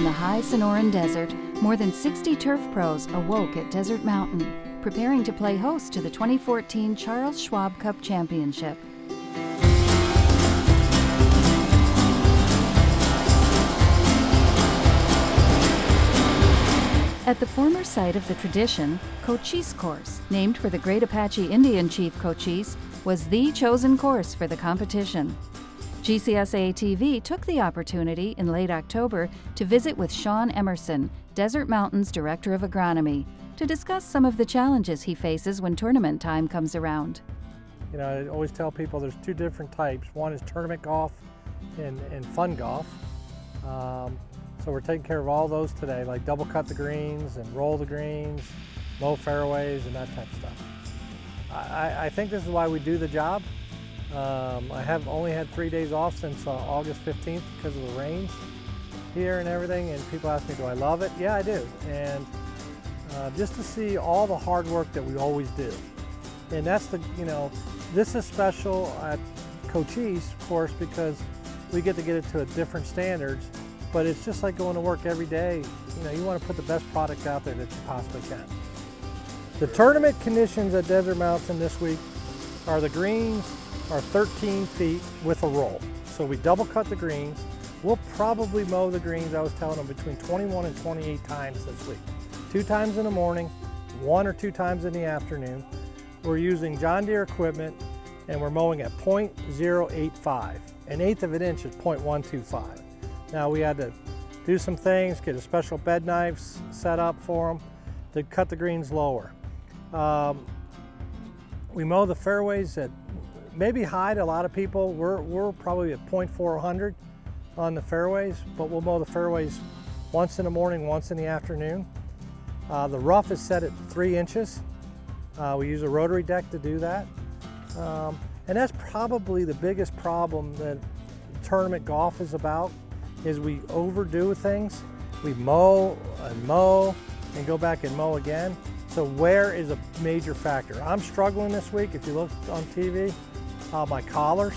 the high Sonoran Desert, more than 60 turf pros awoke at Desert Mountain, preparing to play host to the 2014 Charles Schwab Cup Championship. At the former site of the tradition, Cochise Course, named for the great Apache Indian chief Cochise, was the chosen course for the competition. GCSAA TV took the opportunity in late October to visit with Shawn Emerson, Desert Mountain's Director of Agronomy, to discuss some of the challenges he faces when tournament time comes around. You know, I always tell people there's two different types. One is tournament golf and fun golf. So we're taking care of all those today, like double cut the greens and roll the greens, mow fairways and that type of stuff. I think this is why we do the job. I have only had 3 days off since August 15th because of the rains here and everything, and people ask me, do I love it? Yeah, I do. And just to see all the hard work that we always do. And that's this is special at Cochise, of course, because we get to get it to a different standards, but it's just like going to work every day. You want to put the best product out there that you possibly can. The tournament conditions at Desert Mountain this week are the greens are 13 feet with a roll. So we double cut the greens. We'll probably mow the greens, I was telling them, between 21 and 28 times this week. 2 times in the morning, 1 or 2 times in the afternoon. We're using John Deere equipment and we're mowing at 0.085. An eighth of an inch is 0.125. Now we had to do some things, get a special bed knives set up for them to cut the greens lower. We mow the fairways at maybe high to a lot of people. We're probably at 0.400 on the fairways, but we'll mow the fairways once in the morning, once in the afternoon. The rough is set at 3 inches. We use a rotary deck to do that. And that's probably the biggest problem that tournament golf is about, is we overdo things. We mow and go back and mow again. So wear is a major factor. I'm struggling this week. If you look on TV, my collars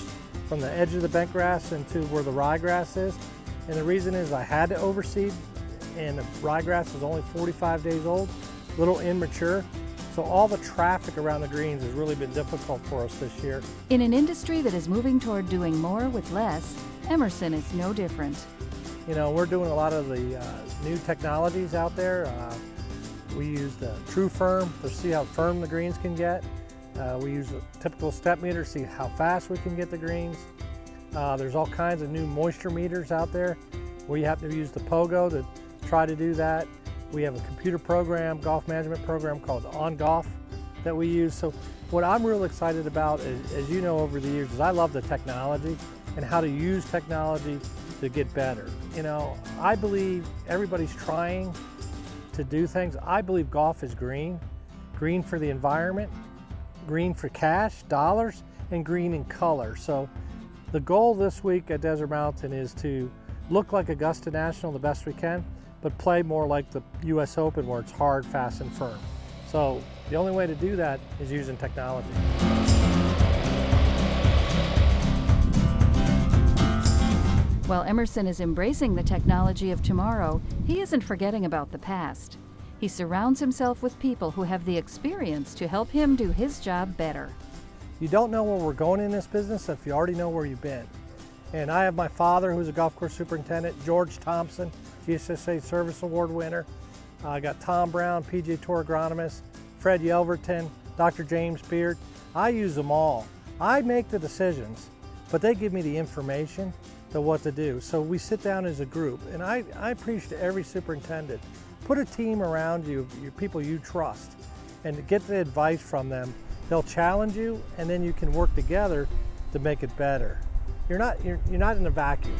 from the edge of the bent grass into where the ryegrass is. And the reason is I had to overseed, and the ryegrass is only 45 days old, a little immature. So all the traffic around the greens has really been difficult for us this year. In an industry that is moving toward doing more with less, Emerson is no different. We're doing a lot of the new technologies out there. We use the True Firm to see how firm the greens can get. We use a typical step meter to see how fast we can get the greens. There's all kinds of new moisture meters out there. We have to use the Pogo to try to do that. We have a computer program, golf management program called On Golf that we use. So what I'm real excited about is, as you know over the years, is I love the technology and how to use technology to get better. I believe everybody's trying to do things. I believe golf is green for the environment, green for cash, dollars, and green in color. So the goal this week at Desert Mountain is to look like Augusta National the best we can, but play more like the US Open where it's hard, fast, and firm. So the only way to do that is using technology. While Emerson is embracing the technology of tomorrow, he isn't forgetting about the past. He surrounds himself with people who have the experience to help him do his job better. You don't know where we're going in this business if you already know where you've been. And I have my father, who's a golf course superintendent, George Thompson, GCSAA Service Award winner. I got Tom Brown, PGA Tour agronomist, Fred Yelverton, Dr. James Beard. I use them all. I make the decisions, but they give me the information to what to do. So we sit down as a group, and I preach to every superintendent, put a team around you, people you trust, and get the advice from them. They'll challenge you, and then you can work together to make it better. You're not in a vacuum.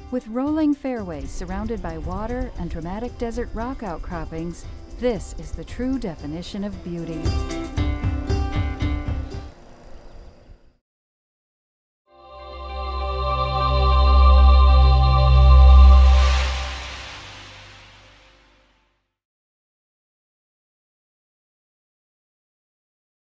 With rolling fairways surrounded by water and dramatic desert rock outcroppings, this is the true definition of beauty.